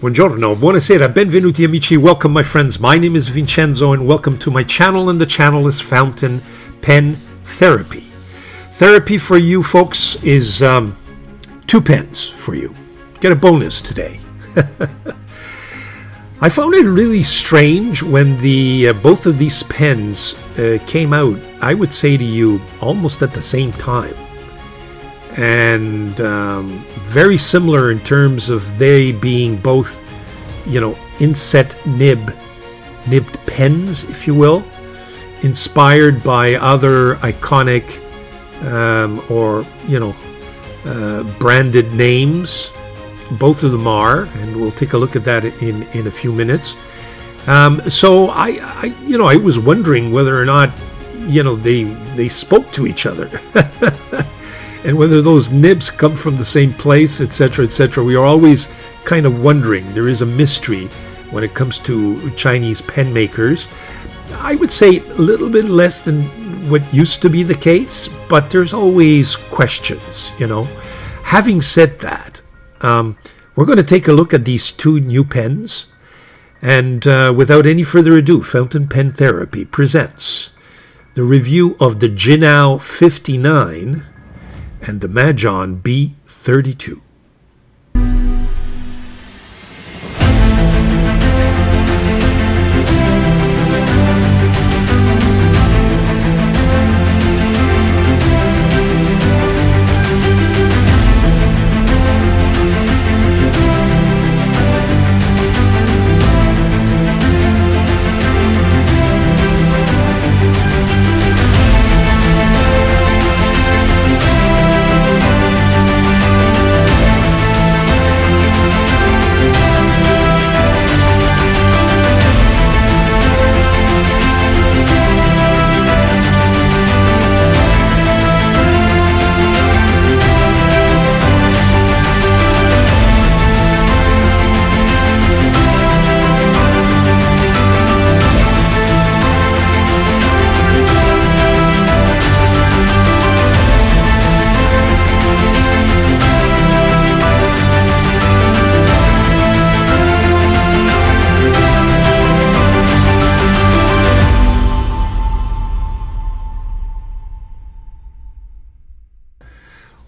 Buongiorno, buonasera, benvenuti amici, welcome my friends. My name is Vincenzo and welcome to my channel, and the channel is Fountain Pen Therapy. Therapy for you folks is 2 pens for you. Get a bonus today. I found it really strange when the both of these pens came out, I would say to you, almost at the same time. And very similar in terms of they being both, Inset nibbed pens, if you will, inspired by other iconic branded names. Both of them are, and we'll take a look at that in a few minutes. So I was wondering whether or not, they spoke to each other. And whether those nibs come from the same place, etc., etc. We are always kind of wondering. There is a mystery when it comes to Chinese pen makers. I would say a little bit less than what used to be the case, but there's always questions, Having said that, we're going to take a look at these 2 new pens. And without any further ado, Fountain Pen Therapy presents the review of the Jinhao 59 and the Majohn B32.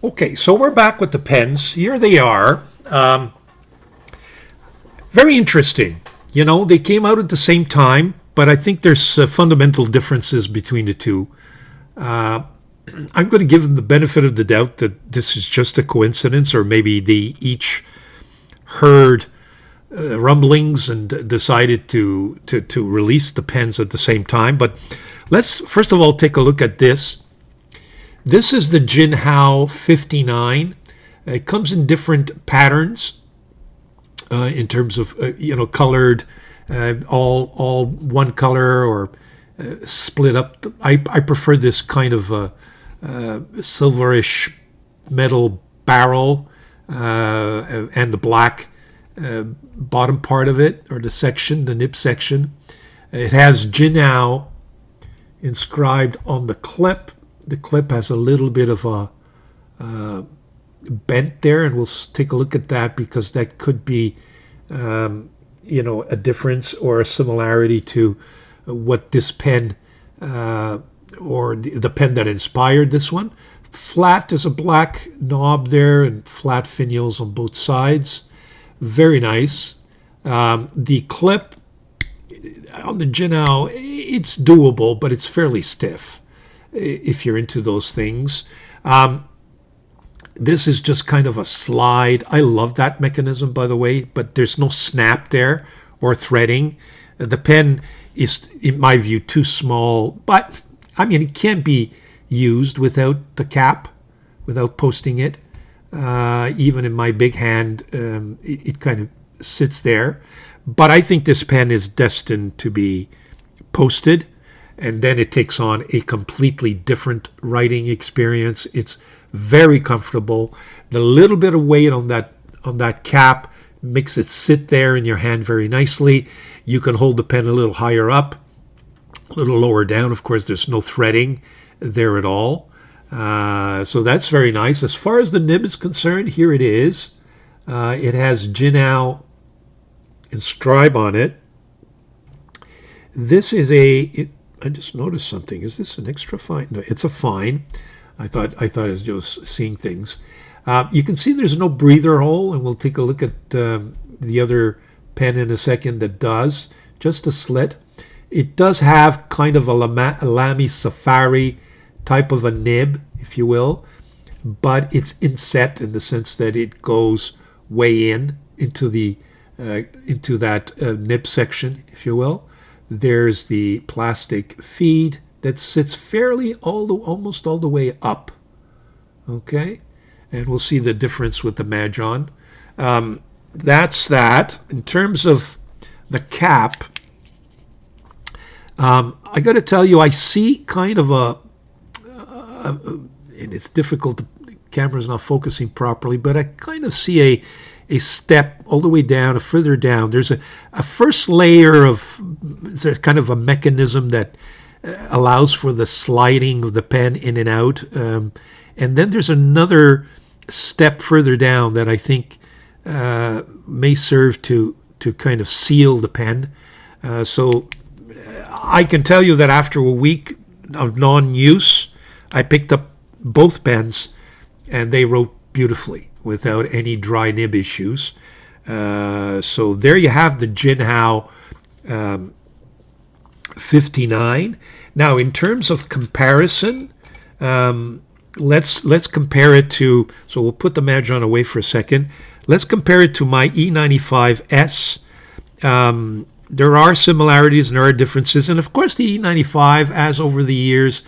Okay, so we're back with the pens. Here they are. Very interesting. They came out at the same time, but I think there's fundamental differences between the 2. I'm going to give them the benefit of the doubt that this is just a coincidence, or maybe they each heard rumblings and decided to release the pens at the same time. But let's first of all take a look at this. This is the Jinhao 59. It comes in different patterns in terms of, colored, all one color or split up. I prefer this kind of silverish metal barrel and the black bottom part of it, or the section, the nib section. It has Jinhao inscribed on the clip. The clip has a little bit of a bent there, and we'll take a look at that because that could be, a difference or a similarity to what this pen or the pen that inspired this one. Flat, there's a black knob there and flat finials on both sides. Very nice. The clip on the Jinhao, it's doable, but it's fairly stiff if you're into those things. This is just kind of a slide. I love that mechanism, by the way, but there's no snap there or threading. The pen is, in my view, too small, but it can be used without the cap, without posting it. Even in my big hand, it kind of sits there. But I think this pen is destined to be posted, and then it takes on a completely different writing experience. It's very comfortable. The little bit of weight on that cap makes it sit there in your hand very nicely. You can hold the pen a little higher up, a little lower down. Of course, there's no threading there at all. So that's very nice. As far as the nib is concerned, here it is. It has Jinhao inscribe on it. This is I just noticed something. Is this an extra fine? No, it's a fine. I thought I was just seeing things. You can see there's no breather hole, and we'll take a look at the other pen in a second that does. Just a slit. It does have kind of a Lamy Safari type of a nib, if you will, but it's inset in the sense that it goes way into that nib section, if you will. There's the plastic feed that sits fairly almost all the way up. Okay, and we'll see the difference with the Majohn. That's that. In terms of the cap, I got to tell you, I see kind of and it's difficult. The camera's not focusing properly, but I kind of see a step all the way down, further down. There's a first layer of, there's kind of a mechanism that allows for the sliding of the pen in and out. And then there's another step further down that I think may serve to kind of seal the pen. So I can tell you that after a week of non-use, I picked up both pens and they wrote beautifully without any dry nib issues. So there you have the Jinhao 59. Now, in terms of comparison, let's compare it to, so we'll put the Majohn away for a second. Let's compare it to my E95S. There are similarities and there are differences. And of course, the E95, as over the years,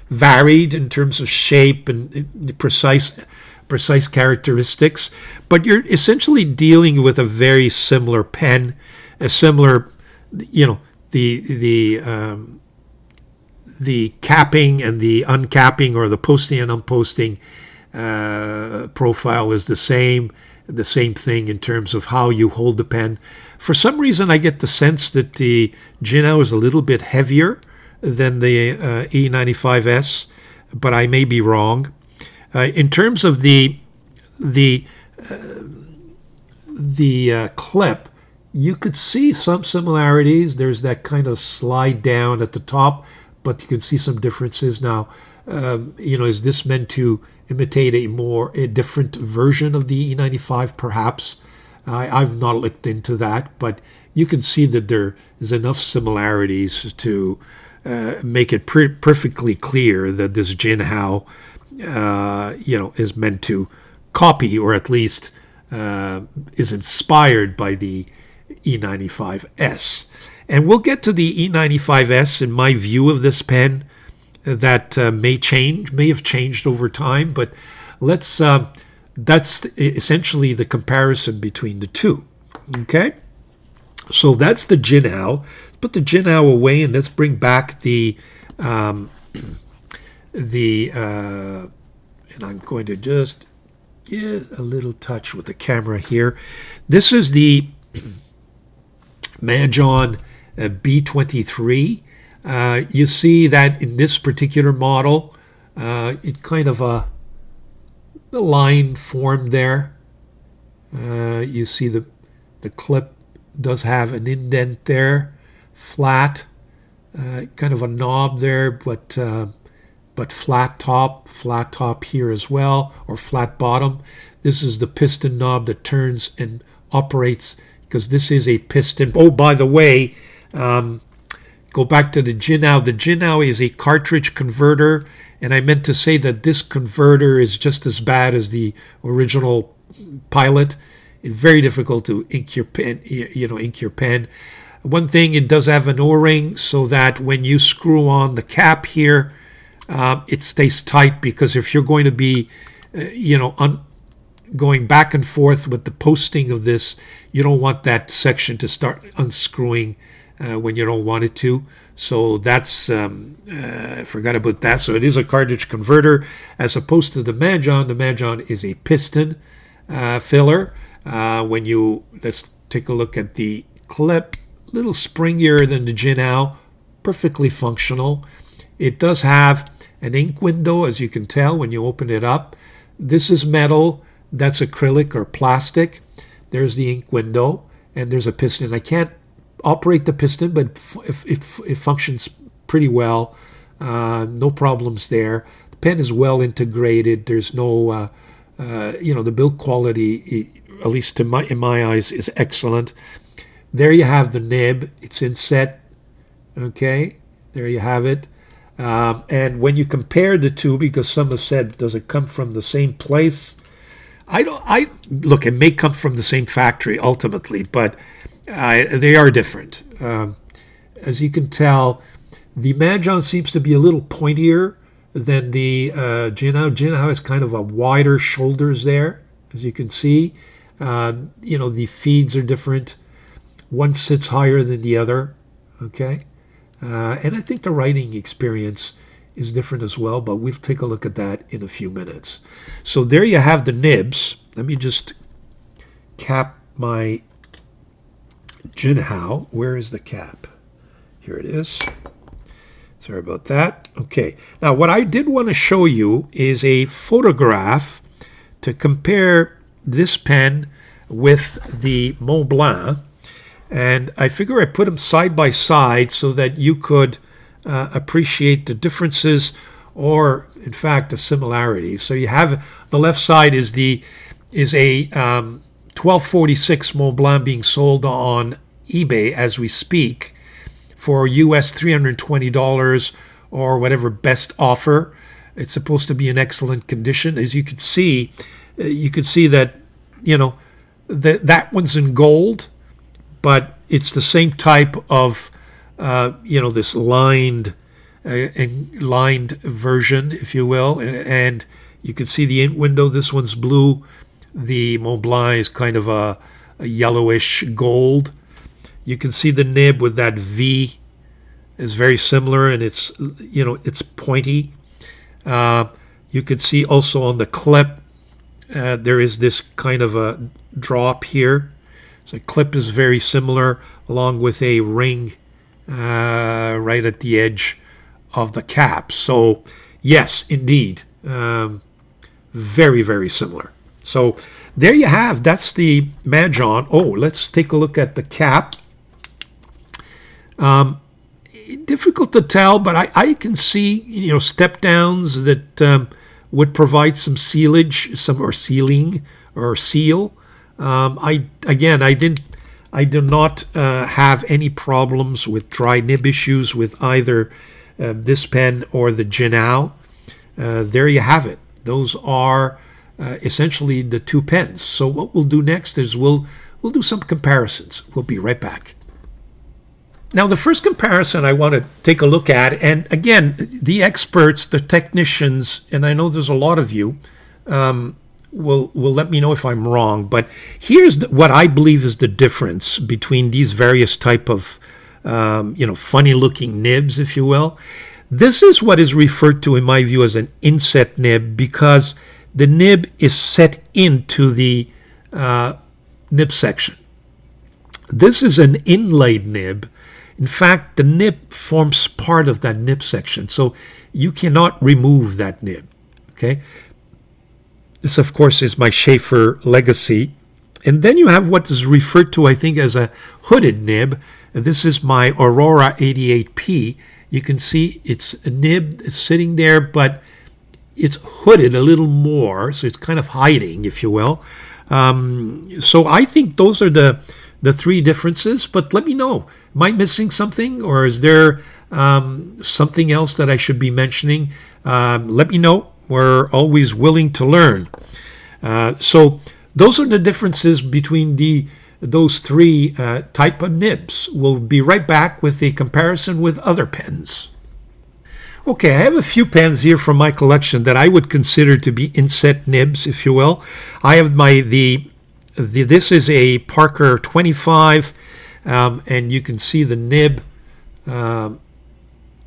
varied in terms of shape and precise characteristics. But you're essentially dealing with a very similar pen, a similar, the capping and the uncapping, or the posting and unposting profile is the same thing in terms of how you hold the pen. For some reason, I get the sense that the Jinhao is a little bit heavier than the E95S, but I may be wrong. In terms of the clip, you could see some similarities. There's that kind of slide down at the top, but you can see some differences. Now, is this meant to imitate a different version of the E95? Perhaps. I've not looked into that, but you can see that there is enough similarities to make it perfectly clear that this Jinhao, is meant to copy, or at least is inspired by the E95S. And we'll get to the E95S in my view of this pen. That may have changed over time, but that's essentially the comparison between the two. Okay, so that's the Jinhao. Put the Jinhao away and let's bring back and I'm going to just get a little touch with the camera here. This is the Majohn B23. You see that in this particular model, it kind of the line formed there. You see the clip does have an indent there, flat, kind of a knob there, but flat top here as well, or flat bottom. This is the piston knob that turns and operates, because this is a piston. Oh, by the way, go back to the Jinhao. The Jinhao is a cartridge converter, and I meant to say that this converter is just as bad as the original Pilot. It's very difficult to ink your pen. One thing, it does have an O-ring so that when you screw on the cap here, it stays tight, because if you're going to be, going back and forth with the posting of this, you don't want that section to start unscrewing when you don't want it to. So that's, I forgot about that. So it is a cartridge converter as opposed to the Majohn. The Majohn is a piston filler. Let's take a look at the clip, a little springier than the Jinhao, perfectly functional. It does have an ink window, as you can tell when you open it up. This is metal. that's acrylic or plastic. There's the ink window, and there's a piston. I can't operate the piston, but it functions pretty well. No problems there. The pen is well integrated. There's no, the build quality, at least in my eyes, is excellent. There you have the nib. It's Inset. Okay, there you have it. And when you compare the two, because some have said, does it come from the same place? Look, it may come from the same factory ultimately, but they are different. As you can tell, the Majohn seems to be a little pointier than the Jinhao. Jinhao has kind of a wider shoulders there, as you can see. The feeds are different. One sits higher than the other, okay? And I think the writing experience is different as well, but we'll take a look at that in a few minutes. So there you have the nibs. Let me just cap my Jinhao. Where is the cap? Here it is. Sorry about that. Okay. Now, what I did want to show you is a photograph to compare this pen with the Montblanc. And I figure I put them side by side so that you could appreciate the differences or, in fact, the similarities. So you have the left side is a 1246 Montblanc being sold on eBay as we speak for US $320 or whatever best offer. It's supposed to be in excellent condition. As you could see that that one's in gold. But it's the same type of, this lined version, if you will. And you can see the ink window. This one's blue. The Montblanc is kind of a yellowish gold. You can see the nib with that V is very similar, and it's pointy. You can see also on the clip, there is this kind of a drop here. So the clip is very similar, along with a ring right at the edge of the cap. So yes, indeed, very, very similar. So there you have, that's the Majohn. Oh, let's take a look at the cap. Difficult to tell, but I can see, step downs that would provide some sealage, sealing or seal. I do not have any problems with dry nib issues with either this pen or the Jinhao. There you have it. Those are essentially the two pens. So what we'll do next is we'll do some comparisons. We'll be right back. Now, the first comparison I want to take a look at, and again, the experts, the technicians, and I know there's a lot of you, will let me know if I'm wrong, but here's what I believe is the difference between these various type of, funny-looking nibs, if you will. This is what is referred to, in my view, as an inset nib because the nib is set into the nib section. This is an inlaid nib. In fact, the nib forms part of that nib section, so you cannot remove that nib, okay? This, of course, is my Schaefer legacy. And then you have what is referred to, I think, as a hooded nib. This is my Aurora 88P. You can see it's a nib sitting there, but it's hooded a little more, so it's kind of hiding, if you will. So I think those are the three differences, but let me know. Am I missing something, or is there something else that I should be mentioning? Let me know. We're always willing to learn. So those are the differences between those three type of nibs. We'll be right back with a comparison with other pens. Okay, I have a few pens here from my collection that I would consider to be inset nibs, if you will. I have this is a Parker 25, and you can see the nib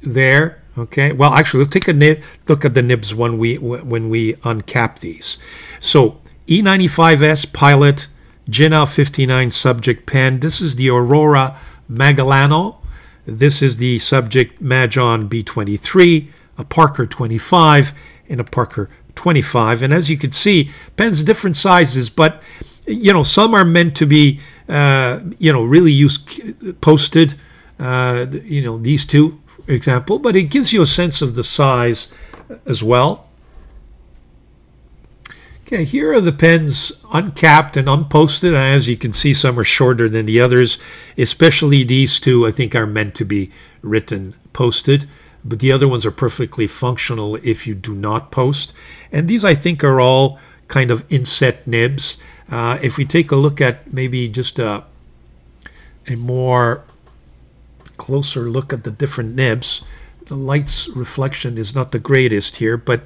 there. Okay, well, actually, let's take a look at the nibs when we uncap these. So, E95S Pilot, Jinhao 59 subject pen. This is the Aurora Magellano. This is the subject Majohn B32, a Parker 25, and a Parker 25. And as you can see, pens different sizes, but some are meant to be really posted. These two example, but it gives you a sense of the size as well. Okay, here are the pens uncapped and unposted, and as you can see, some are shorter than the others, especially these two I think are meant to be written posted, but the other ones are perfectly functional if you do not post. And these I think are all kind of inset nibs. If we take a look at maybe just a more closer look at the different nibs, the light's reflection is not the greatest here, but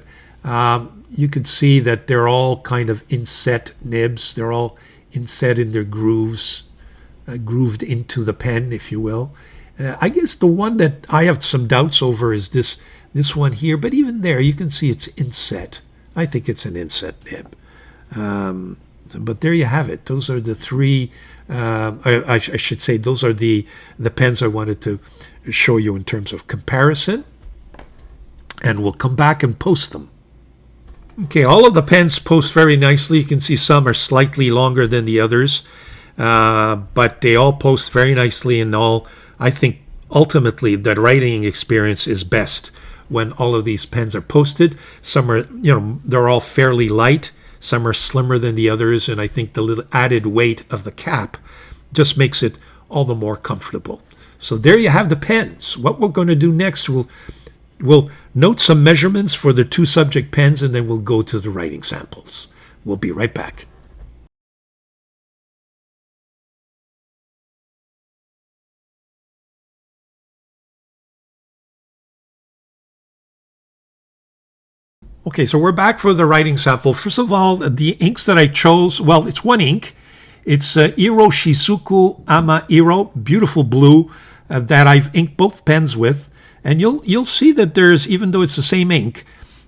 you can see that they're all kind of inset nibs. They're all inset in their grooves, grooved into the pen, if you will. I guess the one that I have some doubts over is this one here, but even there you can see it's inset. I think it's an inset nib. But there you have it. Those are the three, I should say, those are the pens I wanted to show you in terms of comparison. And we'll come back and post them. Okay, all of the pens post very nicely. You can see some are slightly longer than the others, but they all post very nicely, and all. I think ultimately the writing experience is best when all of these pens are posted. Some are, they're all fairly light. Some are slimmer than the others, and I think the little added weight of the cap just makes it all the more comfortable. So there you have the pens. What we're going to do next, we'll note some measurements for the two subject pens, and then we'll go to the writing samples. We'll be right back. Okay, so we're back for the writing sample. First of all, the inks that I chose, well, it's one ink. It's Iro Shizuku Ama Iro, beautiful blue that I've inked both pens with. And you'll see that there's, even though it's the same ink,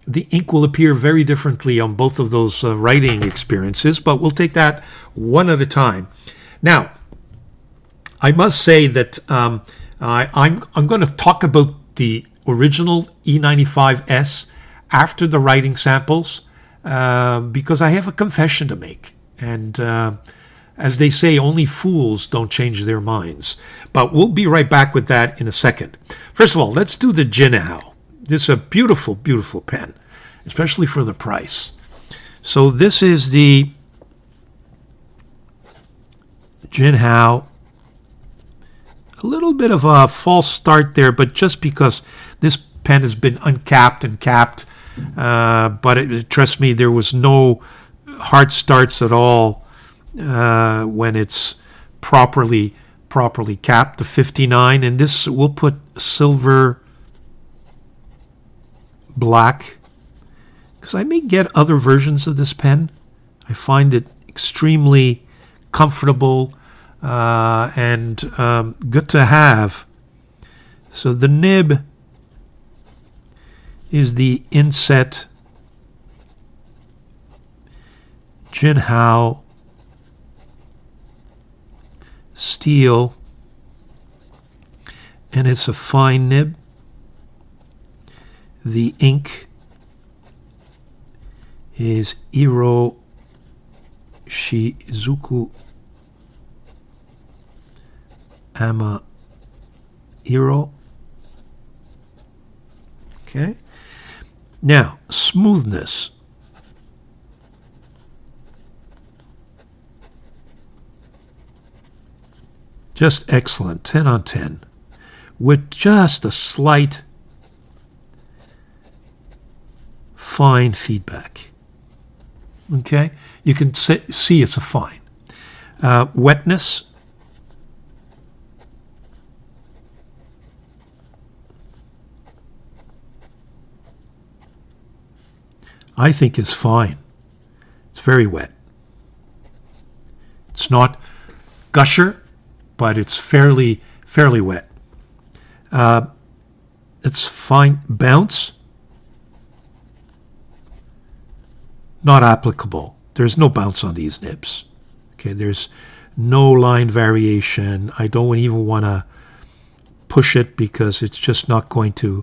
the ink will appear very differently on both of those writing experiences, but we'll take that one at a time. Now, I must say that I'm going to talk about the original E95S after the writing samples because I have a confession to make. And as they say, only fools don't change their minds. But we'll be right back with that in a second. First of all, let's do the Jinhao. This is a beautiful, beautiful pen, especially for the price. So this is the Jinhao. A little bit of a false start there, but just because this pen has been uncapped and capped, but trust me, there was no hard starts at all when it's properly capped. The 59, and this we'll put silver black because I may get other versions of this pen. I find it extremely comfortable and good to have. So the nib is the Inset Jinhao steel, and it's a fine nib. The ink is Iro Shizuku Ama Iro. Okay. Now, smoothness. Just excellent, 10 on 10, with just a slight fine feedback. Okay, you can see it's a fine. Wetness. I think is fine. It's very wet. It's not gusher, but it's fairly wet. It's fine. Bounce, not applicable. There's no bounce on these nibs. Okay, there's no line variation. I don't even want to push it because it's just not going to,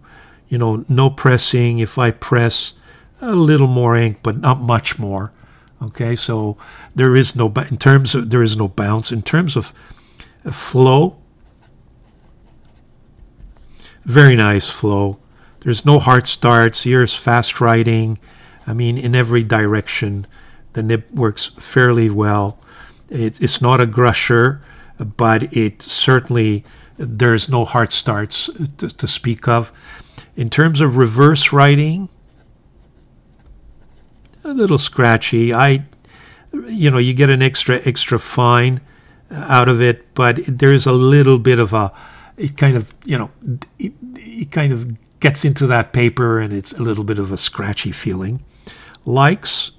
no pressing. If I press, a little more ink, but not much more. Okay, so there is no there is no bounce in terms of flow. Very nice flow. There's no hard starts. Here's fast writing. I mean, in every direction, the nib works fairly well. It's not a grusher, but it certainly, there's no hard starts to speak of. In terms of reverse writing, a little scratchy. You get an extra fine out of it, but there is a little bit of it kind of gets into that paper, and it's a little bit of a scratchy feeling. Likes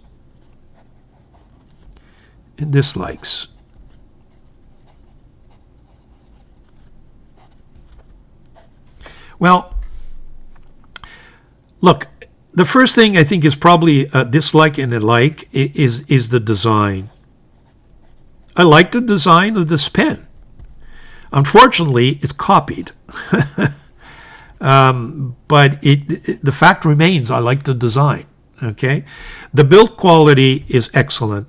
and dislikes. Well, look, the first thing I think is probably a dislike and a like is the design. I like the design of this pen. Unfortunately, it's copied. But the fact remains, I like the design. Okay, the build quality is excellent.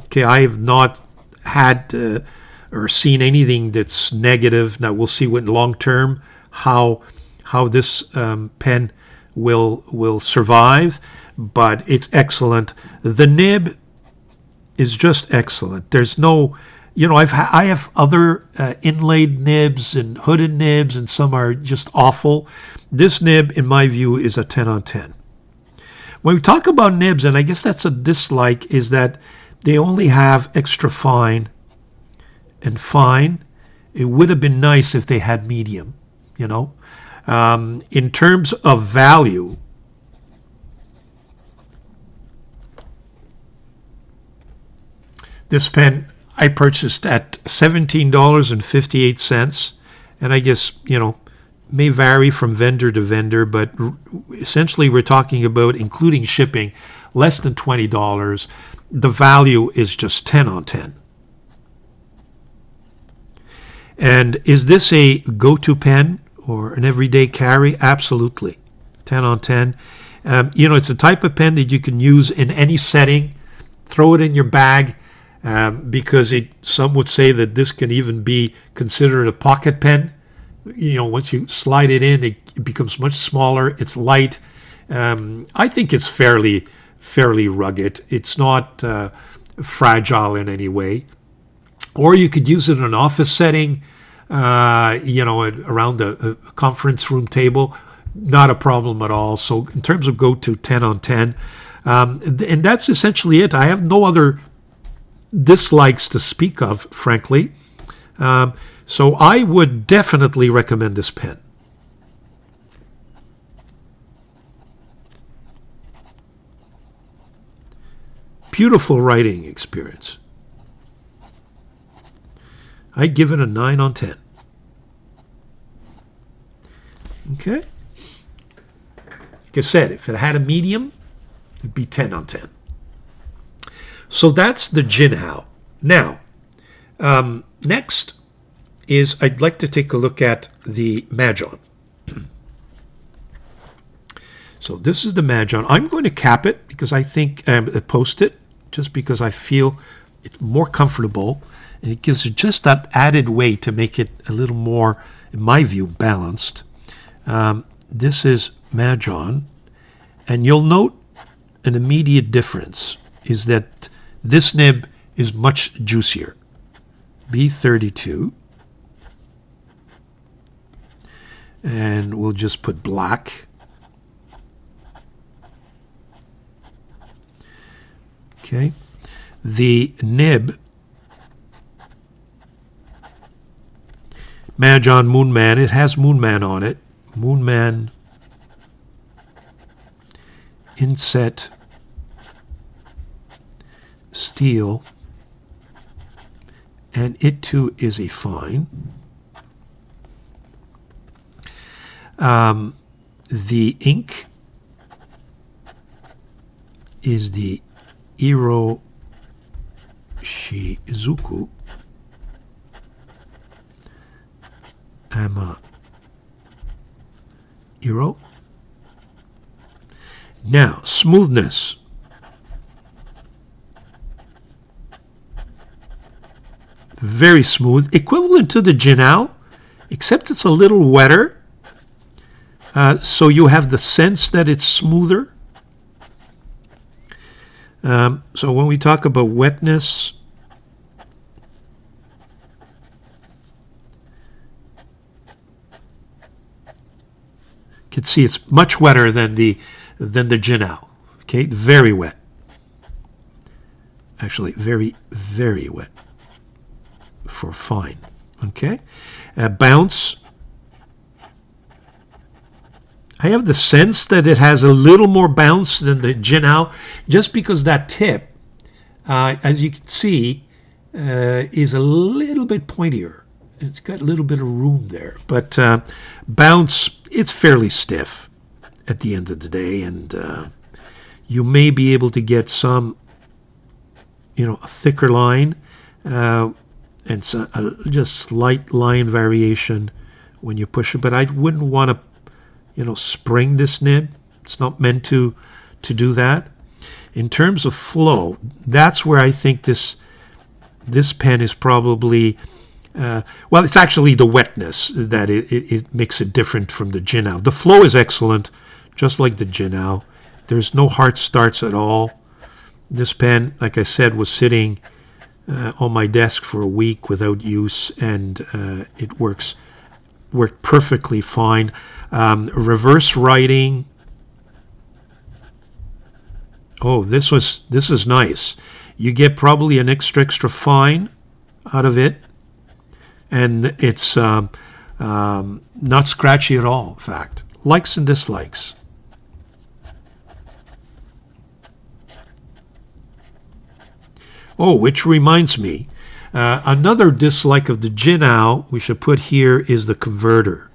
Okay, I have not had or seen anything that's negative. Now we'll see what long term how this pen will survive, but it's excellent. The nib is just excellent. There's no, I have other inlaid nibs and hooded nibs, and some are just awful. This nib, in my view, is a 10 on 10. When we talk about nibs, and I guess that's a dislike, is that they only have extra fine and fine. It would have been nice if they had medium, In terms of value, this pen I purchased at $17.58, and I guess, may vary from vendor to vendor, but essentially we're talking about, including shipping, less than $20. The value is just 10 on 10. And is this a go-to pen or an everyday carry? Absolutely. 10 on 10. It's a type of pen that you can use in any setting. Throw it in your bag, because some would say that this can even be considered a pocket pen. Once you slide it in, it becomes much smaller. It's light. I think it's fairly rugged. It's not fragile in any way. Or you could use it in an office setting, around a conference room table. Not a problem at all. So in terms of go-to 10 on 10, and that's essentially it. I have no other dislikes to speak of, frankly. So I would definitely recommend this pen. Beautiful writing experience. I give it a 9 on 10. Okay? Like I said, if it had a medium, it'd be 10 on 10. So that's the Jinhao. Now, next is I'd like to take a look at the Majohn. So this is the Majohn. I'm going to cap it because I think, post it, just because I feel it's more comfortable, and it gives it just that added weight to make it a little more, in my view, balanced. This is Majohn, and you'll note an immediate difference is that this nib is much juicier. B32. And we'll just put black. Okay. The nib, Majohn Moonman, it has Moonman on it. Moonman Inset steel, and it too is a fine. The ink is the Iro Shizuku Ama Iro. Now, smoothness. Very smooth, equivalent to the Jinhao, except it's a little wetter. So you have the sense that it's smoother. So when we talk about wetness, you can see it's much wetter than the Jinhao. Okay, very wet. Actually, very, very wet for fine. Okay, bounce. I have the sense that it has a little more bounce than the Jinhao, just because that tip, as you can see, is a little bit pointier. It's got a little bit of room there. But bounce, it's fairly stiff at the end of the day, and you may be able to get some, a thicker line, and so, just slight line variation when you push it. But I wouldn't want to spring this nib. It's not meant to do that. In terms of flow, that's where I think this pen is probably, it's actually the wetness that it makes it different from the Jinhao. The flow is excellent, just like the Jinhao. There's no hard starts at all. This pen, like I said, was sitting on my desk for a week without use, and it worked perfectly fine. Reverse writing. Oh, this is nice. You get probably an extra fine out of it, and it's not scratchy at all. In fact, likes and dislikes. Oh, which reminds me, another dislike of the Jinhao we should put here is the converter.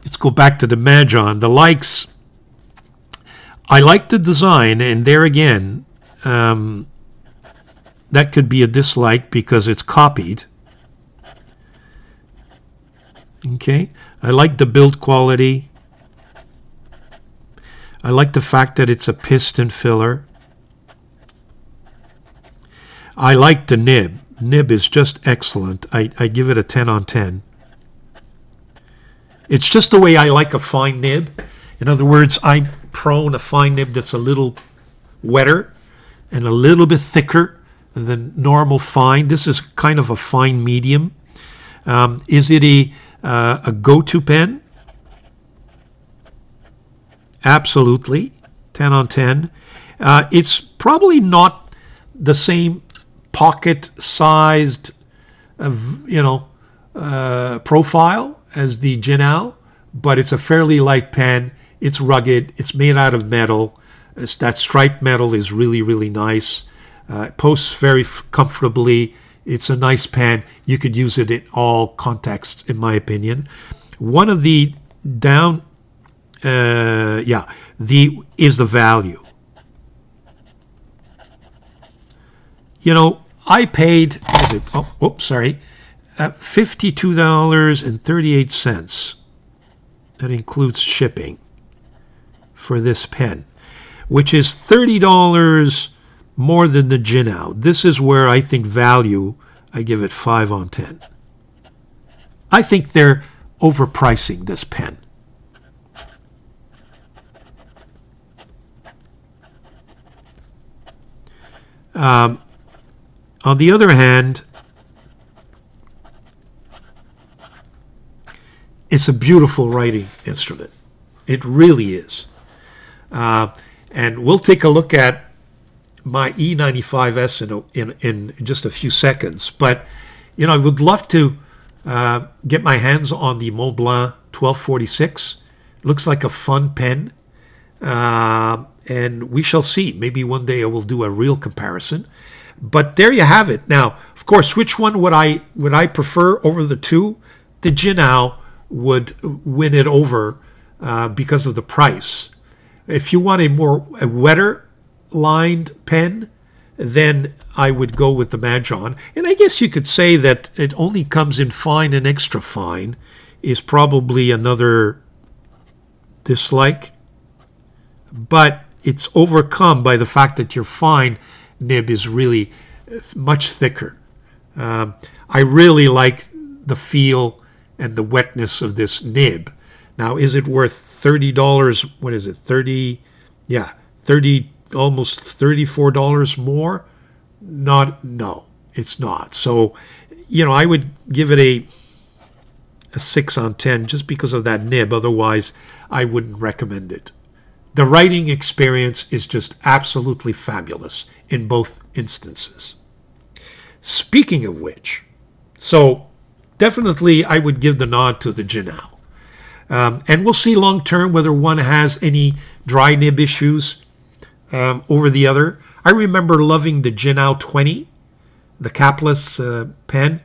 Let's go back to the Majohn. The likes, I like the design, and there again, that could be a dislike because it's copied. Okay, I like the build quality. I like the fact that it's a piston filler. I like the nib. Nib is just excellent. I give it a 10 on 10. It's just the way I like a fine nib. In other words, I'm prone a fine nib that's a little wetter and a little bit thicker than normal fine. This is kind of a fine medium. Is it a go-to pen? Absolutely, 10 on 10. It's probably not the same pocket-sized, profile as the Jinhao, but it's a fairly light pen. It's rugged. It's made out of metal. That striped metal is really, really nice. It posts very comfortably. It's a nice pen. You could use it in all contexts, in my opinion. One of the is the value. I paid, $52.38. That includes shipping for this pen, which is $30 more than the Jinhao. This is where I think value, I give it 5 on 10. I think they're overpricing this pen. On the other hand, it's a beautiful writing instrument. It really is. And we'll take a look at my E95S in just a few seconds. But, I would love to get my hands on the Montblanc 1246. Looks like a fun pen. And we shall see. Maybe one day I will do a real comparison. But there you have it. Now, of course, which one would I prefer over the two? The Jinhao would win it over because of the price. If you want a wetter lined pen, then I would go with the Majohn. And I guess you could say that it only comes in fine and extra fine is probably another dislike. But it's overcome by the fact that your fine nib is really much thicker. I really like the feel and the wetness of this nib. Now, is it worth $30? What is it? 30, yeah, 30, almost $34 more? No, it's not. So, I would give it a 6 on 10 just because of that nib. Otherwise, I wouldn't recommend it. The writing experience is just absolutely fabulous in both instances. Speaking of which, so definitely I would give the nod to the Jinhao. And we'll see long term whether one has any dry nib issues over the other. I remember loving the Jinhao 20, the capless pen.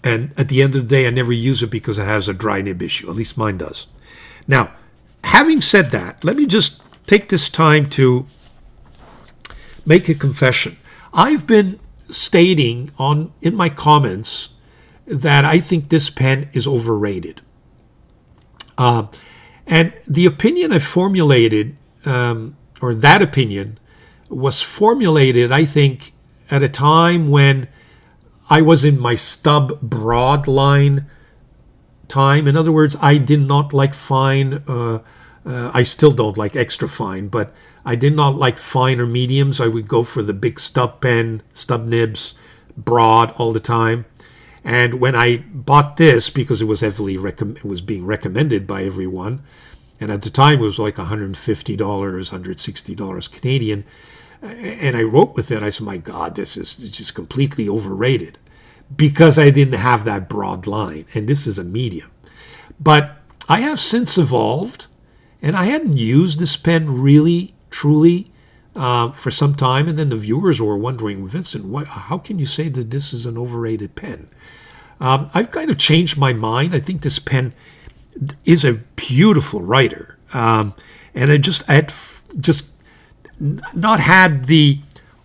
And at the end of the day, I never use it because it has a dry nib issue. At least mine does. Now, having said that, let me just take this time to make a confession. I've been stating in my comments that I think this pen is overrated. And the opinion I formulated, or that opinion, was formulated, I think, at a time when I was in my stub broad line time. In other words, I did not like fine. I still don't like extra fine, but I did not like fine or mediums. I would go for the big stub pen, stub nibs, broad all the time. And when I bought this, because it was it was being recommended by everyone, and at the time it was like $150, $160 Canadian, and I wrote with it, I said, my God, this is just completely overrated, because I didn't have that broad line, and this is a medium. But I have since evolved, and I hadn't used this pen really, truly, for some time, and then the viewers were wondering, Vincent, how can you say that this is an overrated pen? I've kind of changed my mind. I think this pen is a beautiful writer, and I had just not had the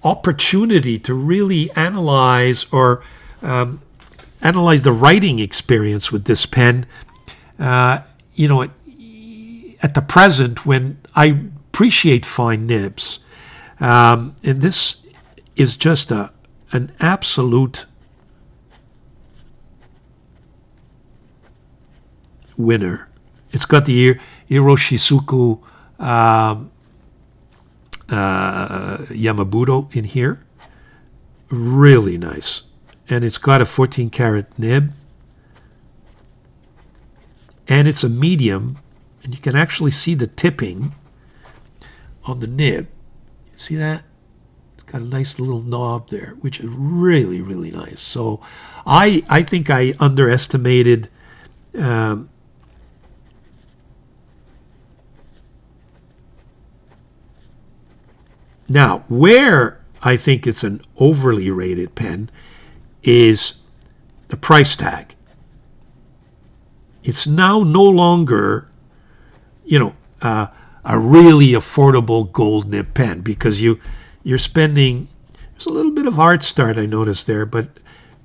opportunity to really analyze the writing experience with this pen. At the present, when I appreciate fine nibs, and this is just an absolute winner. It's got the Hiroshizuku Yamabudo in here. Really nice. And it's got a 14 karat nib. And it's a medium. And you can actually see the tipping on the nib. See that? It's got a nice little knob there, which is really, really nice. So I think I underestimated now, where I think it's an overly rated pen is the price tag. It's now no longer, a really affordable gold nib pen, because you're spending, there's a little bit of hard start I noticed there, but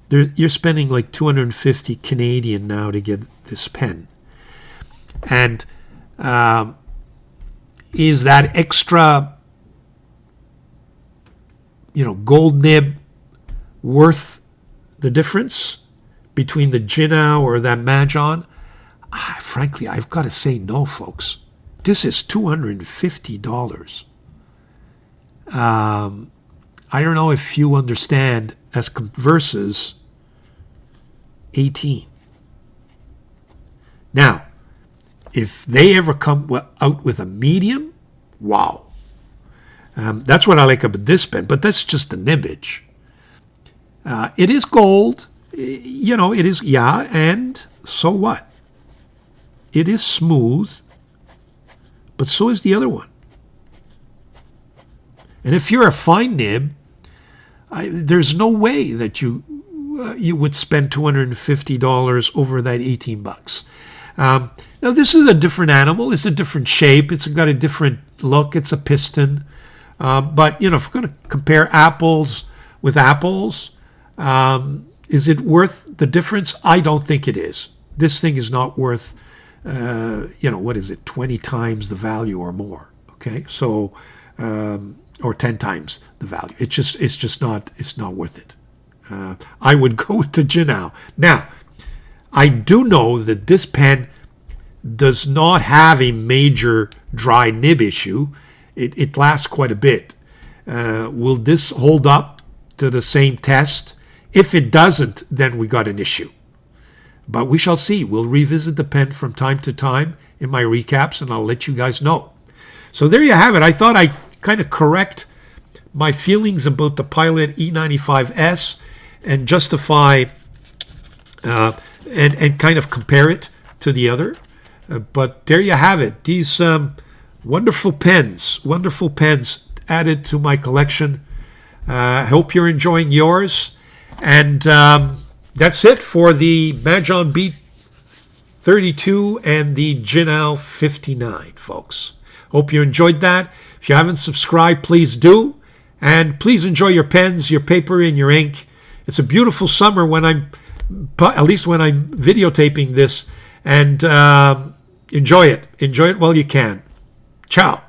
you're spending like 250 Canadian now to get this pen. And is that extra gold nib worth the difference between the Jinhao or that Majohn? Frankly, I've got to say no, folks. This is $250. I don't know if you understand, as versus 18. Now, if they ever come out with a medium, wow. That's what I like about this pen, but that's just the nibbage. It is gold, it is, and so what? It is smooth, but so is the other one. And if you're a fine nib, there's no way that you would spend $250 over that $18. Now, this is a different animal. It's a different shape. It's got a different look. It's a piston. But, if we're going to compare apples with apples, is it worth the difference? I don't think it is. This thing is not worth, what is it, 20 times the value or more. Okay, so, or 10 times the value. It's not worth it. I would go to Jinhao. Now, I do know that this pen does not have a major dry nib issue. It lasts quite a bit. Will this hold up to the same test? If it doesn't, then we got an issue. But we shall see. We'll revisit the pen from time to time in my recaps, and I'll let you guys know. So there you have it. I thought I'd kind of correct my feelings about the Pilot E95S and justify and kind of compare it to the other. But there you have it. These wonderful pens added to my collection. I hope you're enjoying yours. And that's it for the Majohn B32 and the Jinhao 59, folks. Hope you enjoyed that. If you haven't subscribed, please do. And please enjoy your pens, your paper, and your ink. It's a beautiful summer at least when I'm videotaping this. And enjoy it. Enjoy it while you can. Ciao.